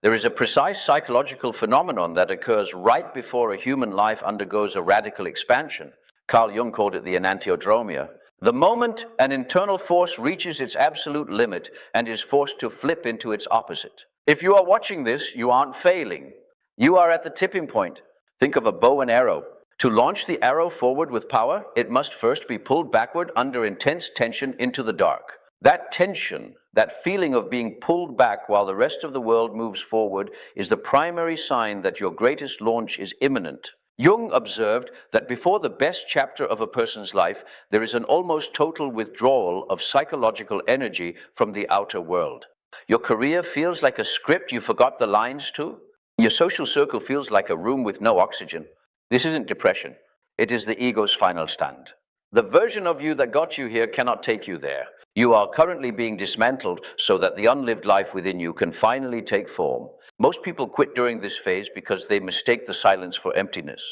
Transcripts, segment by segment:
There is a precise psychological phenomenon that occurs right before a human life undergoes a radical expansion. Carl Jung called it the enantiodromia. The moment an internal force reaches its absolute limit and is forced to flip into its opposite. If you are watching this, you aren't failing. You are at the tipping point. Think of a bow and arrow. To launch the arrow forward with power, it must first be pulled backward under intense tension into the dark. That tension, that feeling of being pulled back while the rest of the world moves forward, is the primary sign that your greatest launch is imminent. Jung observed that before the best chapter of a person's life, there is an almost total withdrawal of psychological energy from the outer world. Your career feels like a script you forgot the lines to. Your social circle feels like a room with no oxygen. This isn't depression. It is the ego's final stand. The version of you that got you here cannot take you there. You are currently being dismantled so that the unlived life within you can finally take form. Most people quit during this phase because they mistake the silence for emptiness.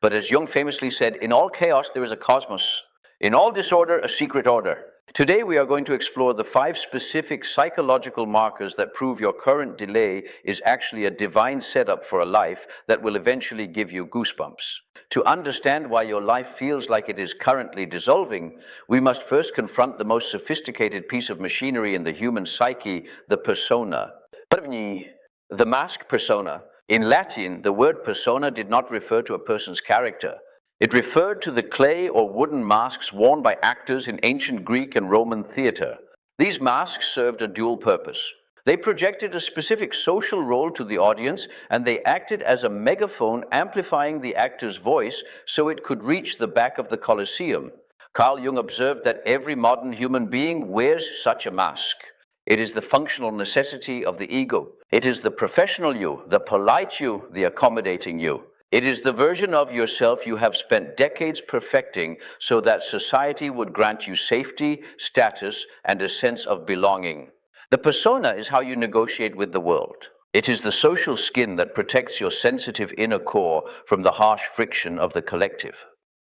But as Jung famously said, in all chaos there is a cosmos. In all disorder, a secret order. Today we are going to explore the 5 specific psychological markers that prove your current delay is actually a divine setup for a life that will eventually give you goosebumps. To understand why your life feels like it is currently dissolving, we must first confront the most sophisticated piece of machinery in the human psyche, the persona. The mask persona. In Latin, the word persona did not refer to a person's character. It referred to the clay or wooden masks worn by actors in ancient Greek and Roman theater. These masks served a dual purpose. They projected a specific social role to the audience, and they acted as a megaphone amplifying the actor's voice so it could reach the back of the Colosseum. Carl Jung observed that every modern human being wears such a mask. It is the functional necessity of the ego. It is the professional you, the polite you, the accommodating you. It is the version of yourself you have spent decades perfecting so that society would grant you safety, status, and a sense of belonging. The persona is how you negotiate with the world. It is the social skin that protects your sensitive inner core from the harsh friction of the collective.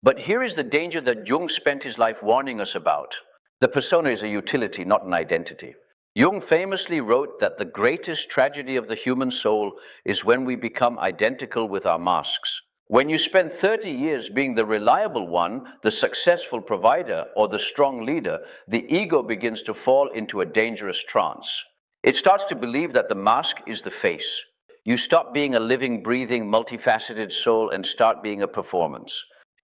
But here is the danger that Jung spent his life warning us about. The persona is a utility, not an identity. Jung famously wrote that the greatest tragedy of the human soul is when we become identical with our masks. When you spend 30 years being the reliable one, the successful provider, or the strong leader, the ego begins to fall into a dangerous trance. It starts to believe that the mask is the face. You stop being a living, breathing, multifaceted soul and start being a performance.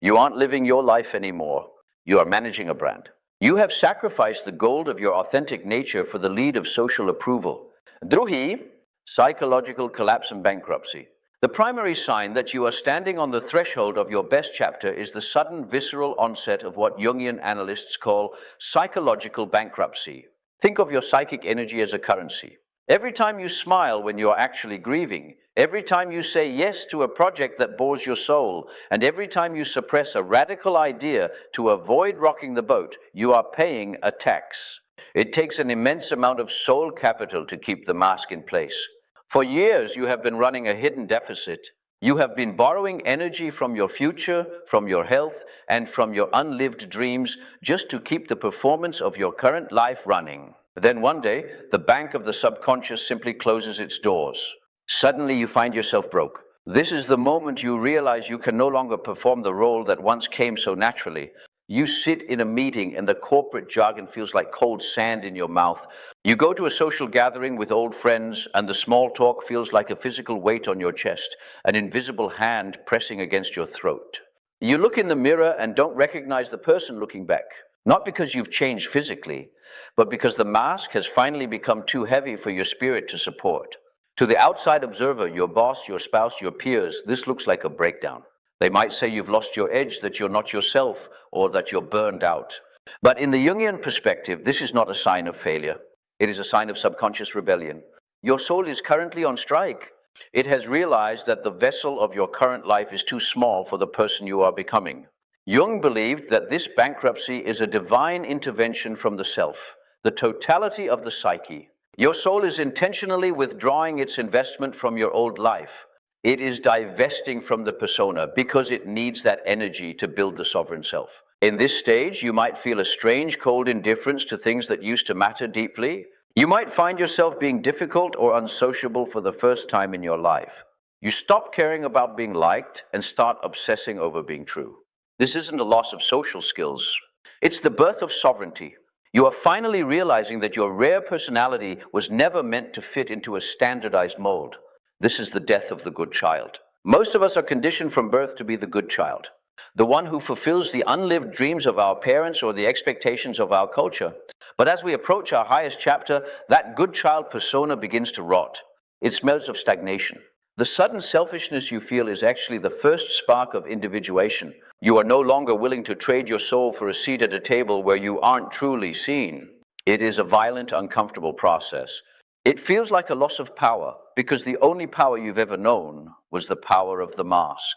You aren't living your life anymore. You are managing a brand. You have sacrificed the gold of your authentic nature for the lead of social approval. Druhi, psychological collapse and bankruptcy. The primary sign that you are standing on the threshold of your best chapter is the sudden visceral onset of what Jungian analysts call psychological bankruptcy. Think of your psychic energy as a currency. Every time you smile when you are actually grieving, every time you say yes to a project that bores your soul, and every time you suppress a radical idea to avoid rocking the boat, you are paying a tax. It takes an immense amount of soul capital to keep the mask in place. For years, you have been running a hidden deficit. You have been borrowing energy from your future, from your health, and from your unlived dreams just to keep the performance of your current life running. Then one day, the bank of the subconscious simply closes its doors. Suddenly you find yourself broke. This is the moment you realize you can no longer perform the role that once came so naturally. You sit in a meeting and the corporate jargon feels like cold sand in your mouth. You go to a social gathering with old friends and the small talk feels like a physical weight on your chest, an invisible hand pressing against your throat. You look in the mirror and don't recognize the person looking back. Not because you've changed physically, but because the mask has finally become too heavy for your spirit to support. To the outside observer, your boss, your spouse, your peers, this looks like a breakdown. They might say you've lost your edge, that you're not yourself, or that you're burned out. But in the Jungian perspective, this is not a sign of failure. It is a sign of subconscious rebellion. Your soul is currently on strike. It has realized that the vessel of your current life is too small for the person you are becoming. Jung believed that this bankruptcy is a divine intervention from the self, the totality of the psyche. Your soul is intentionally withdrawing its investment from your old life. It is divesting from the persona because it needs that energy to build the sovereign self. In this stage, you might feel a strange, cold indifference to things that used to matter deeply. You might find yourself being difficult or unsociable for the first time in your life. You stop caring about being liked and start obsessing over being true. This isn't a loss of social skills. It's the birth of sovereignty. You are finally realizing that your rare personality was never meant to fit into a standardized mold. This is the death of the good child. Most of us are conditioned from birth to be the good child, the one who fulfills the unlived dreams of our parents or the expectations of our culture. But as we approach our highest chapter, that good child persona begins to rot. It smells of stagnation. The sudden selfishness you feel is actually the first spark of individuation. You are no longer willing to trade your soul for a seat at a table where you aren't truly seen. It is a violent, uncomfortable process. It feels like a loss of power because the only power you've ever known was the power of the mask.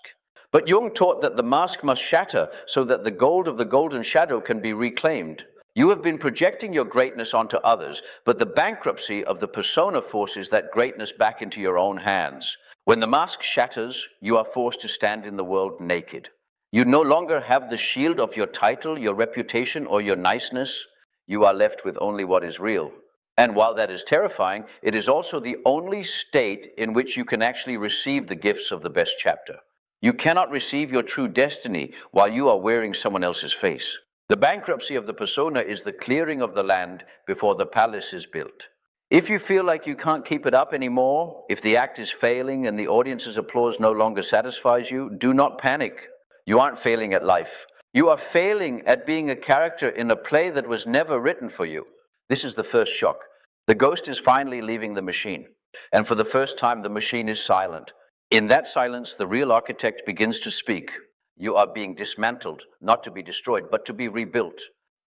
But Jung taught that the mask must shatter so that the gold of the golden shadow can be reclaimed. You have been projecting your greatness onto others, but the bankruptcy of the persona forces that greatness back into your own hands. When the mask shatters, you are forced to stand in the world naked. You no longer have the shield of your title, your reputation, or your niceness. You are left with only what is real. And while that is terrifying, it is also the only state in which you can actually receive the gifts of the best chapter. You cannot receive your true destiny while you are wearing someone else's face. The bankruptcy of the persona is the clearing of the land before the palace is built. If you feel like you can't keep it up anymore, if the act is failing and the audience's applause no longer satisfies you, do not panic. You aren't failing at life. You are failing at being a character in a play that was never written for you. This is the first shock. The ghost is finally leaving the machine, and for the first time the machine is silent. In that silence, the real architect begins to speak. You are being dismantled, not to be destroyed, but to be rebuilt.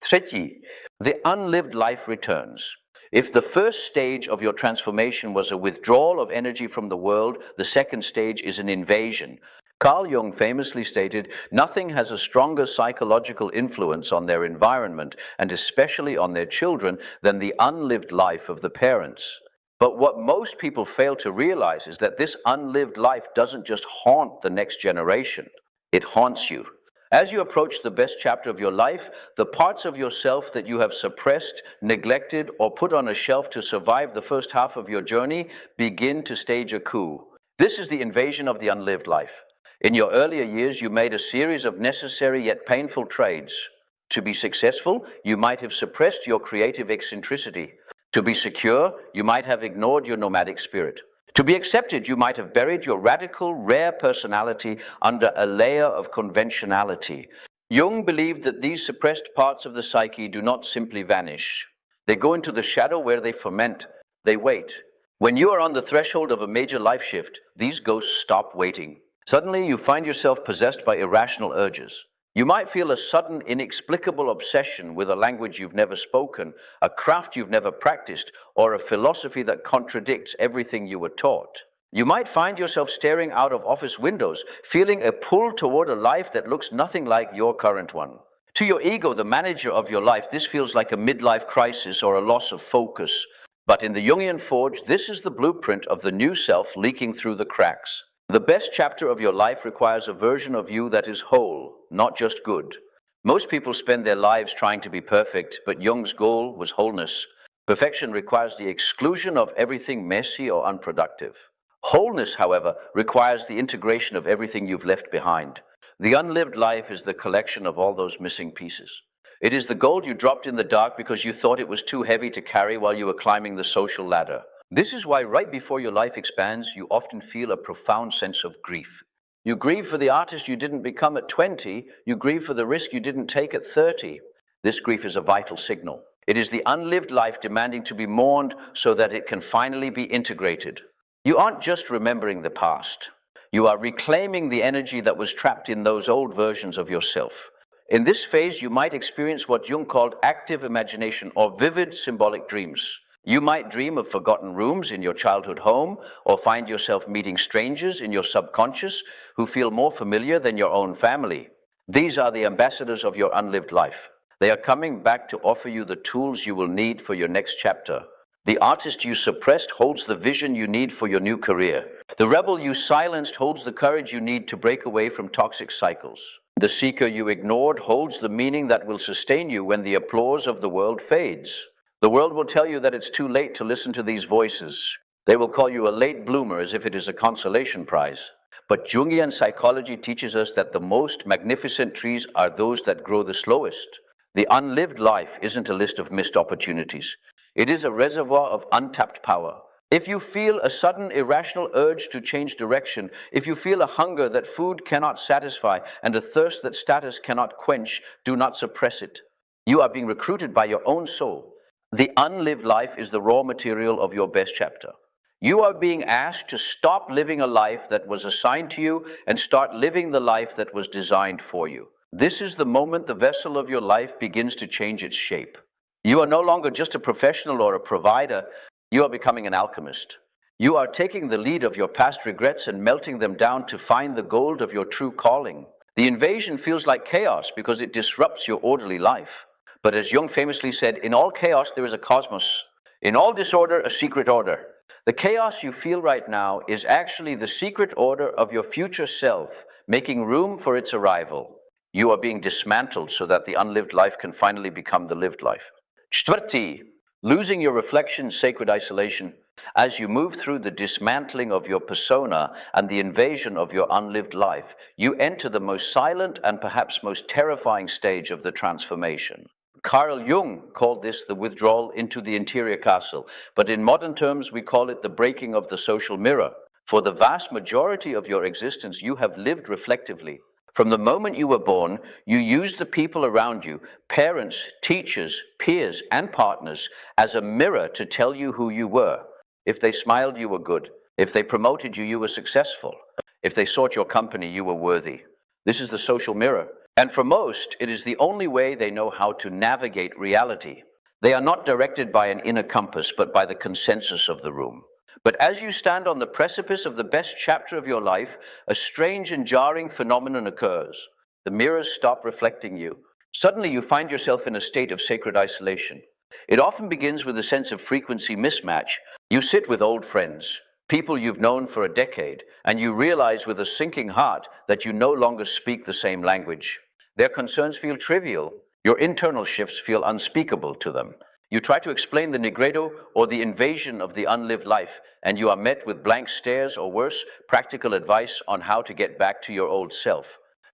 Třetí, the unlived life returns. If the first stage of your transformation was a withdrawal of energy from the world, the second stage is an invasion. Carl Jung famously stated, nothing has a stronger psychological influence on their environment, and especially on their children, than the unlived life of the parents. But what most people fail to realize is that this unlived life doesn't just haunt the next generation, it haunts you. As you approach the best chapter of your life, the parts of yourself that you have suppressed, neglected, or put on a shelf to survive the first half of your journey begin to stage a coup. This is the invasion of the unlived life. In your earlier years, you made a series of necessary yet painful trades. To be successful, you might have suppressed your creative eccentricity. To be secure, you might have ignored your nomadic spirit. To be accepted, you might have buried your radical, rare personality under a layer of conventionality. Jung believed that these suppressed parts of the psyche do not simply vanish. They go into the shadow where they ferment. They wait. When you are on the threshold of a major life shift, these ghosts stop waiting. Suddenly, you find yourself possessed by irrational urges. You might feel a sudden, inexplicable obsession with a language you've never spoken, a craft you've never practiced, or a philosophy that contradicts everything you were taught. You might find yourself staring out of office windows, feeling a pull toward a life that looks nothing like your current one. To your ego, the manager of your life, this feels like a midlife crisis or a loss of focus. But in the Jungian forge, this is the blueprint of the new self leaking through the cracks. The best chapter of your life requires a version of you that is whole, not just good. Most people spend their lives trying to be perfect, but Jung's goal was wholeness. Perfection requires the exclusion of everything messy or unproductive. Wholeness, however, requires the integration of everything you've left behind. The unlived life is the collection of all those missing pieces. It is the gold you dropped in the dark because you thought it was too heavy to carry while you were climbing the social ladder. This is why right before your life expands, you often feel a profound sense of grief. You grieve for the artist you didn't become at 20, you grieve for the risk you didn't take at 30. This grief is a vital signal. It is the unlived life demanding to be mourned so that it can finally be integrated. You aren't just remembering the past. You are reclaiming the energy that was trapped in those old versions of yourself. In this phase, you might experience what Jung called active imagination or vivid symbolic dreams. You might dream of forgotten rooms in your childhood home, or find yourself meeting strangers in your subconscious who feel more familiar than your own family. These are the ambassadors of your unlived life. They are coming back to offer you the tools you will need for your next chapter. The artist you suppressed holds the vision you need for your new career. The rebel you silenced holds the courage you need to break away from toxic cycles. The seeker you ignored holds the meaning that will sustain you when the applause of the world fades. The world will tell you that it's too late to listen to these voices. They will call you a late bloomer as if it is a consolation prize. But Jungian psychology teaches us that the most magnificent trees are those that grow the slowest. The unlived life isn't a list of missed opportunities. It is a reservoir of untapped power. If you feel a sudden irrational urge to change direction, if you feel a hunger that food cannot satisfy and a thirst that status cannot quench, do not suppress it. You are being recruited by your own soul. The unlived life is the raw material of your best chapter. You are being asked to stop living a life that was assigned to you and start living the life that was designed for you. This is the moment the vessel of your life begins to change its shape. You are no longer just a professional or a provider, you are becoming an alchemist. You are taking the lead of your past regrets and melting them down to find the gold of your true calling. The invasion feels like chaos because it disrupts your orderly life. But as Jung famously said, in all chaos there is a cosmos. In all disorder, a secret order. The chaos you feel right now is actually the secret order of your future self, making room for its arrival. You are being dismantled so that the unlived life can finally become the lived life. Čtvrtý, losing your reflection, sacred isolation. As you move through the dismantling of your persona and the invasion of your unlived life, you enter the most silent and perhaps most terrifying stage of the transformation. Carl Jung called this the withdrawal into the interior castle, but in modern terms we call it the breaking of the social mirror. For the vast majority of your existence, you have lived reflectively. From the moment you were born, you used the people around you, parents, teachers, peers, and partners, as a mirror to tell you who you were. If they smiled, you were good. If they promoted you, you were successful. If they sought your company, you were worthy. This is the social mirror. And for most, it is the only way they know how to navigate reality. They are not directed by an inner compass, but by the consensus of the room. But as you stand on the precipice of the best chapter of your life, a strange and jarring phenomenon occurs. The mirrors stop reflecting you. Suddenly you find yourself in a state of sacred isolation. It often begins with a sense of frequency mismatch. You sit with old friends, people you've known for a decade, and you realize with a sinking heart that you no longer speak the same language. Their concerns feel trivial. Your internal shifts feel unspeakable to them. You try to explain the nigredo or the invasion of the unlived life, and you are met with blank stares or worse, practical advice on how to get back to your old self.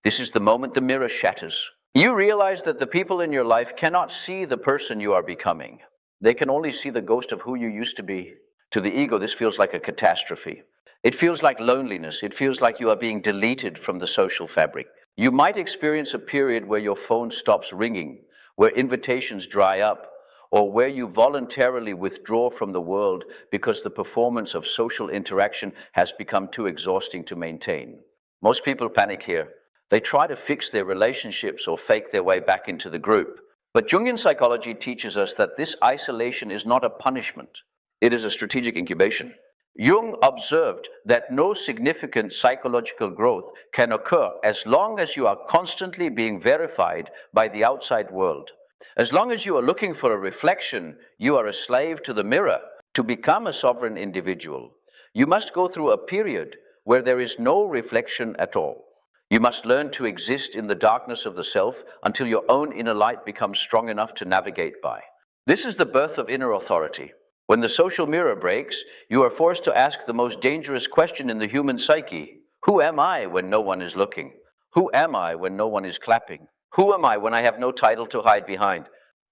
This is the moment the mirror shatters. You realize that the people in your life cannot see the person you are becoming. They can only see the ghost of who you used to be. To the ego, this feels like a catastrophe. It feels like loneliness. It feels like you are being deleted from the social fabric. You might experience a period where your phone stops ringing, where invitations dry up, or where you voluntarily withdraw from the world because the performance of social interaction has become too exhausting to maintain. Most people panic here. They try to fix their relationships or fake their way back into the group. But Jungian psychology teaches us that this isolation is not a punishment. It is a strategic incubation. Jung observed that no significant psychological growth can occur as long as you are constantly being verified by the outside world. As long as you are looking for a reflection, you are a slave to the mirror. To become a sovereign individual, you must go through a period where there is no reflection at all. You must learn to exist in the darkness of the self until your own inner light becomes strong enough to navigate by. This is the birth of inner authority. When the social mirror breaks, you are forced to ask the most dangerous question in the human psyche. Who am I when no one is looking? Who am I when no one is clapping? Who am I when I have no title to hide behind?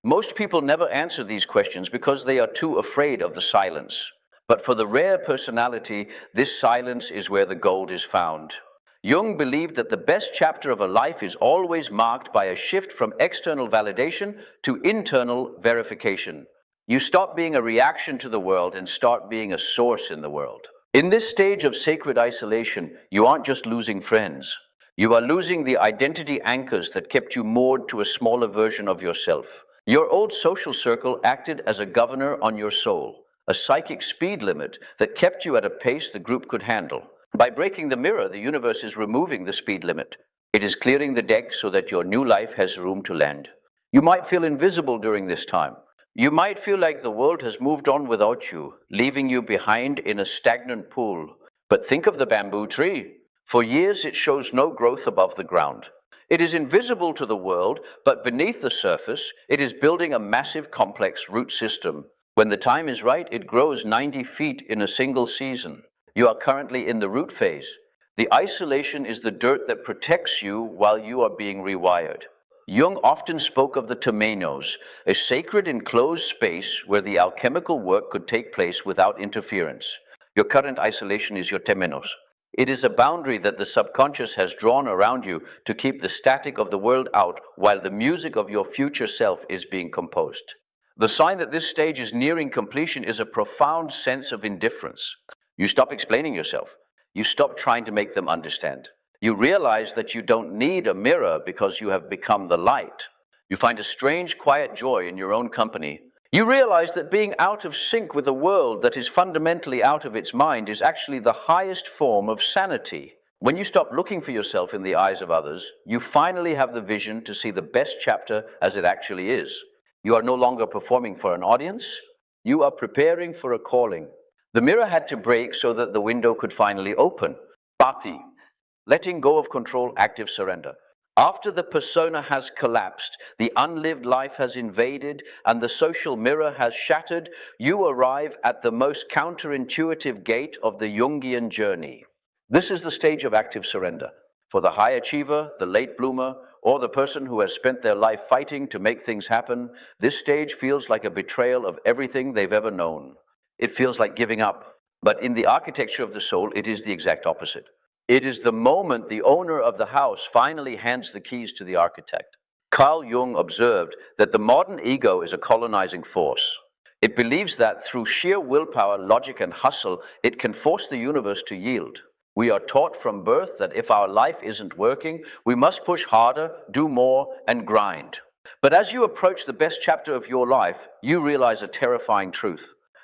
Most people never answer these questions because they are too afraid of the silence. But for the rare personality, this silence is where the gold is found. Jung believed that the best chapter of a life is always marked by a shift from external validation to internal verification. You stop being a reaction to the world and start being a source in the world. In this stage of sacred isolation, you aren't just losing friends. You are losing the identity anchors that kept you moored to a smaller version of yourself. Your old social circle acted as a governor on your soul, a psychic speed limit that kept you at a pace the group could handle. By breaking the mirror, the universe is removing the speed limit. It is clearing the deck so that your new life has room to land. You might feel invisible during this time. You might feel like the world has moved on without you, leaving you behind in a stagnant pool. But think of the bamboo tree. For years, it shows no growth above the ground. It is invisible to the world, but beneath the surface, it is building a massive complex root system. When the time is right, it grows 90 feet in a single season. You are currently in the root phase. The isolation is the dirt that protects you while you are being rewired. Jung often spoke of the temenos, a sacred enclosed space where the alchemical work could take place without interference. Your current isolation is your temenos. It is a boundary that the subconscious has drawn around you to keep the static of the world out while the music of your future self is being composed. The sign that this stage is nearing completion is a profound sense of indifference. You stop explaining yourself. You stop trying to make them understand. You realize that you don't need a mirror because you have become the light. You find a strange, quiet joy in your own company. You realize that being out of sync with a world that is fundamentally out of its mind is actually the highest form of sanity. When you stop looking for yourself in the eyes of others, you finally have the vision to see the best chapter as it actually is. You are no longer performing for an audience. You are preparing for a calling. The mirror had to break so that the window could finally open. Bhati, letting go of control, active surrender. After the persona has collapsed, the unlived life has invaded, and the social mirror has shattered, you arrive at the most counterintuitive gate of the Jungian journey. This is the stage of active surrender. For the high achiever, the late bloomer, or the person who has spent their life fighting to make things happen, this stage feels like a betrayal of everything they've ever known. It feels like giving up. But in the architecture of the soul, it is the exact opposite. It is the moment the owner of the house finally hands the keys to the architect. Carl Jung observed that the modern ego is a colonizing force. It believes that through sheer willpower, logic, and hustle, it can force the universe to yield. We are taught from birth that if our life isn't working, we must push harder, do more, and grind. But as you approach the best chapter of your life, you realize a terrifying truth.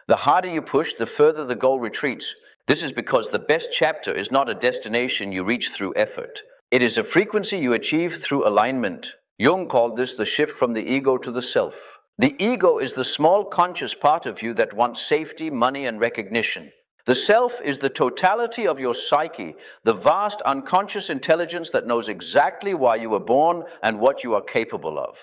The harder you push, the further the goal retreats. This is because the best chapter is not a destination you reach through effort. It is a frequency you achieve through alignment. Jung called this the shift from the ego to the self. The ego is the small conscious part of you that wants safety, money, and recognition. The self is the totality of your psyche, the vast unconscious intelligence that knows exactly why you were born and what you are capable of.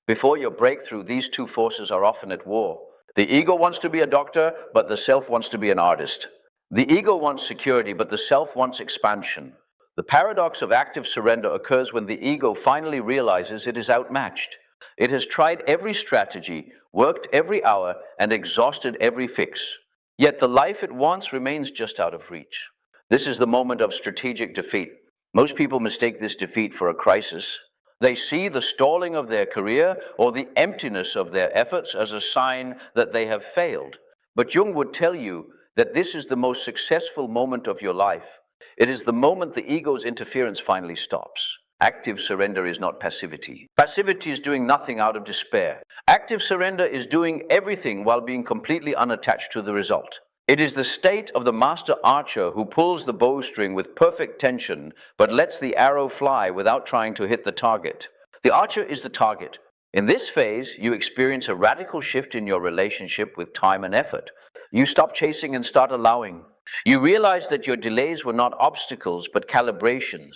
Before your breakthrough, these two forces are often at war. The ego wants to be a doctor, but the self wants to be an artist. The ego wants security, but the self wants expansion. The paradox of active surrender occurs when the ego finally realizes it is outmatched. It has tried every strategy, worked every hour, and exhausted every fix. Yet the life it wants remains just out of reach. This is the moment of strategic defeat. Most people mistake this defeat for a crisis. They see the stalling of their career or the emptiness of their efforts as a sign that they have failed. But Jung would tell you that this is the most successful moment of your life. It is the moment the ego's interference finally stops. Active surrender is not passivity. Passivity is doing nothing out of despair. Active surrender is doing everything while being completely unattached to the result. It is the state of the master archer who pulls the bowstring with perfect tension, but lets the arrow fly without trying to hit the target. The archer is the target. In this phase, you experience a radical shift in your relationship with time and effort. You stop chasing and start allowing. You realize that your delays were not obstacles, but calibrations.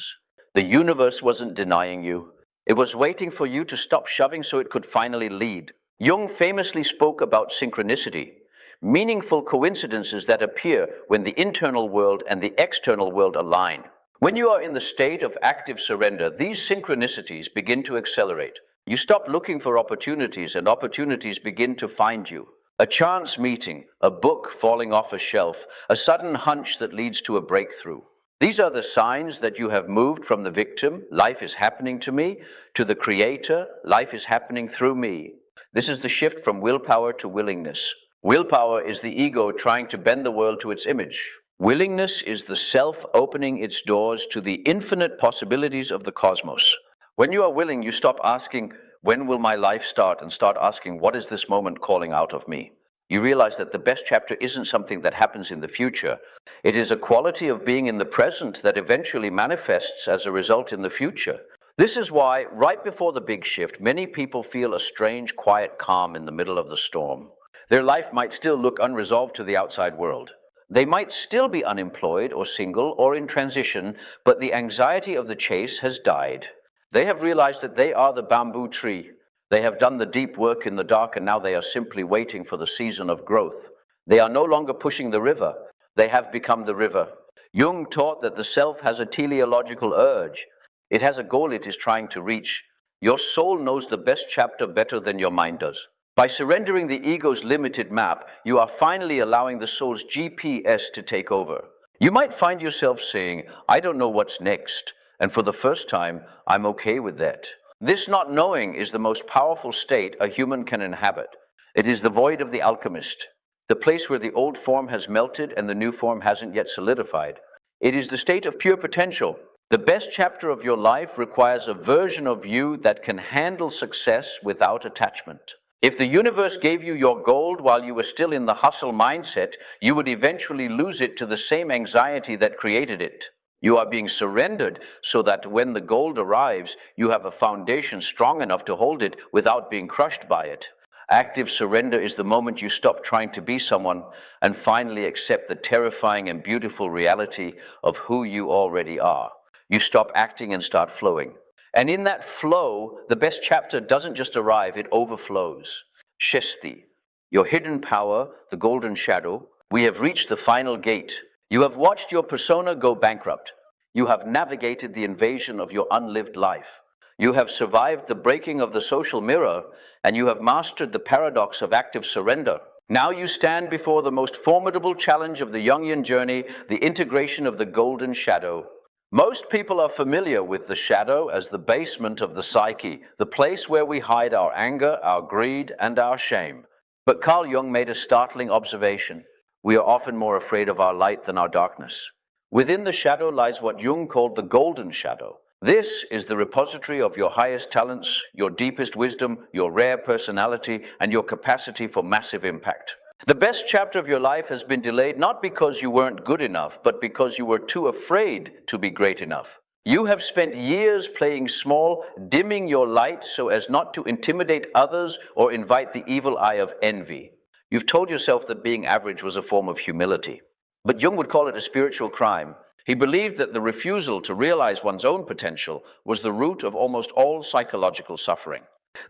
The universe wasn't denying you. It was waiting for you to stop shoving so it could finally lead. Jung famously spoke about synchronicity, meaningful coincidences that appear when the internal world and the external world align. When you are in the state of active surrender, these synchronicities begin to accelerate. You stop looking for opportunities, and opportunities begin to find you. A chance meeting, a book falling off a shelf, a sudden hunch that leads to a breakthrough. These are the signs that you have moved from the victim, life is happening to me, to the creator, life is happening through me. This is the shift from willpower to willingness. Willpower is the ego trying to bend the world to its image. Willingness is the self opening its doors to the infinite possibilities of the cosmos. When you are willing, you stop asking, when will my life start, and start asking, what is this moment calling out of me? You realize that the best chapter isn't something that happens in the future. It is a quality of being in the present that eventually manifests as a result in the future. This is why, right before the big shift, many people feel a strange, quiet calm in the middle of the storm. Their life might still look unresolved to the outside world. They might still be unemployed or single or in transition, but the anxiety of the chase has died. They have realized that they are the bamboo tree. They have done the deep work in the dark, and now they are simply waiting for the season of growth. They are no longer pushing the river. They have become the river. Jung taught that the self has a teleological urge. It has a goal it is trying to reach. Your soul knows the best chapter better than your mind does. By surrendering the ego's limited map, you are finally allowing the soul's GPS to take over. You might find yourself saying, I don't know what's next, and for the first time, I'm okay with that. This not knowing is the most powerful state a human can inhabit. It is the void of the alchemist, the place where the old form has melted and the new form hasn't yet solidified. It is the state of pure potential. The best chapter of your life requires a version of you that can handle success without attachment. If the universe gave you your gold while you were still in the hustle mindset, you would eventually lose it to the same anxiety that created it. You are being surrendered so that when the gold arrives, you have a foundation strong enough to hold it without being crushed by it. Active surrender is the moment you stop trying to be someone and finally accept the terrifying and beautiful reality of who you already are. You stop acting and start flowing. And in that flow, the best chapter doesn't just arrive, it overflows. Shesti, your hidden power, the golden shadow, we have reached the final gate. You have watched your persona go bankrupt. You have navigated the invasion of your unlived life. You have survived the breaking of the social mirror, and you have mastered the paradox of active surrender. Now you stand before the most formidable challenge of the Jungian journey, the integration of the golden shadow. Most people are familiar with the shadow as the basement of the psyche, the place where we hide our anger, our greed, and our shame. But Carl Jung made a startling observation. We are often more afraid of our light than our darkness. Within the shadow lies what Jung called the golden shadow. This is the repository of your highest talents, your deepest wisdom, your rare personality, and your capacity for massive impact. The best chapter of your life has been delayed not because you weren't good enough, but because you were too afraid to be great enough. You have spent years playing small, dimming your light so as not to intimidate others or invite the evil eye of envy. You've told yourself that being average was a form of humility. But Jung would call it a spiritual crime. He believed that the refusal to realize one's own potential was the root of almost all psychological suffering.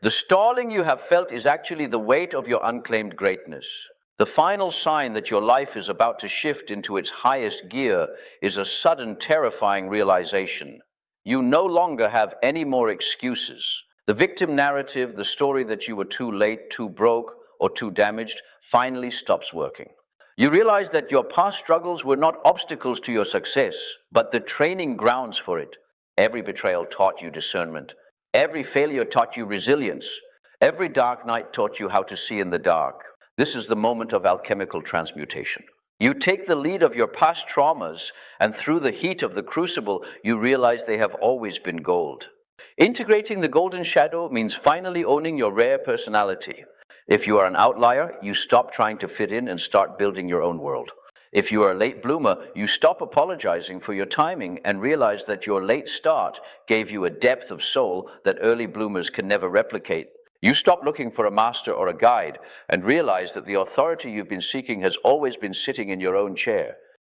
The stalling you have felt is actually the weight of your unclaimed greatness. The final sign that your life is about to shift into its highest gear is a sudden, terrifying realization. You no longer have any more excuses. The victim narrative, the story that you were too late, too broke, or too damaged, finally stops working. You realize that your past struggles were not obstacles to your success, but the training grounds for it. Every betrayal taught you discernment. Every failure taught you resilience. Every dark night taught you how to see in the dark. This is the moment of alchemical transmutation. You take the lead of your past traumas, and through the heat of the crucible, you realize they have always been gold. Integrating the golden shadow means finally owning your rare personality. If you are an outlier, you stop trying to fit in and start building your own world. If you are a late bloomer, you stop apologizing for your timing and realize that your late start gave you a depth of soul that early bloomers can never replicate. You stop looking for a master or a guide and realize that the authority you've been seeking has always been sitting in your own chair.